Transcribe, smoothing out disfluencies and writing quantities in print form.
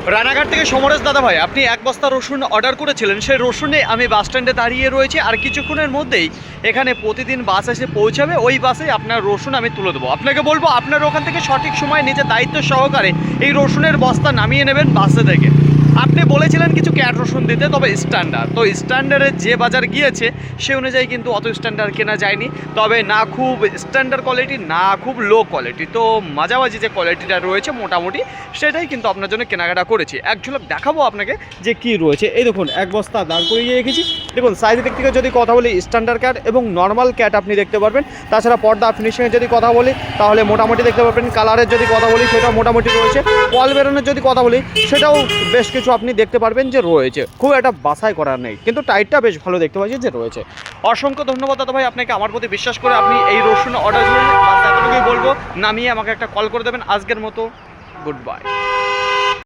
রানাঘাট থেকে সমরেশ দাদা ভাই, আপনি এক বস্তা রসুন অর্ডার করেছিলেন, সেই রসুনে আমি বাস স্ট্যান্ডে দাঁড়িয়ে রয়েছি, আর কিছুক্ষণের মধ্যেই এখানে প্রতিদিন বাস এসে পৌঁছাবে, ওই বাসে আপনার রসুন আমি তুলে দেবো। আপনাকে বলবো আপনার ওখান থেকে সঠিক সময় নিজের দায়িত্ব সহকারে এই রসুনের বস্তা নামিয়ে নেবেন বাসে থেকে। আপনি বলেছিলেন কিছু ক্যাট রসুন দিতে, তবে স্ট্যান্ডার্ড, তো স্ট্যান্ডার্ডের যে বাজার গিয়েছে সে অনুযায়ী কিন্তু অত স্ট্যান্ডার্ড কেনা যায়নি, তবে না খুব স্ট্যান্ডার্ড কোয়ালিটি না খুব লো কোয়ালিটি, তো মাঝামাঝি যে কোয়ালিটিটা রয়েছে মোটামুটি সেটাই কিন্তু আপনার জন্য কেনাকাটা করেছি। এক ঝলক দেখাবো আপনাকে যে কি রয়েছে। এই দেখুন এক বস্তা দাঁড় করিয়ে রেখেছি, দেখুন সাইজ দিক থেকে যদি কথা বলি স্ট্যান্ডার্ড ক্যাট এবং নর্মাল ক্যাট আপনি দেখতে পারবেন। তাছাড়া পর্দা ফিনিশিংয়ের যদি কথা বলি তাহলে মোটামুটি দেখতে পারবেন, কালারের যদি কথা বলি সেটাও মোটামুটি রয়েছে, কল বেরোনোর যদি কথা বলি সেটাও বেশ কিছু আপনি দেখতে পারবেন যে রয়েছে, খুব একটা বাছাই করার নেই, কিন্তু টাইটটা বেশ ভালো দেখতে পাচ্ছি যে রয়েছে। অসংখ্য ধন্যবাদ দাদা ভাই আপনাকে, আমার প্রতি বিশ্বাস করে আপনি এই রসুন অর্ডার করলেন। এতটুকুই বলবো, নামিয়ে আমাকে একটা কল করে দেবেন। আজকের মতো গুড বাই।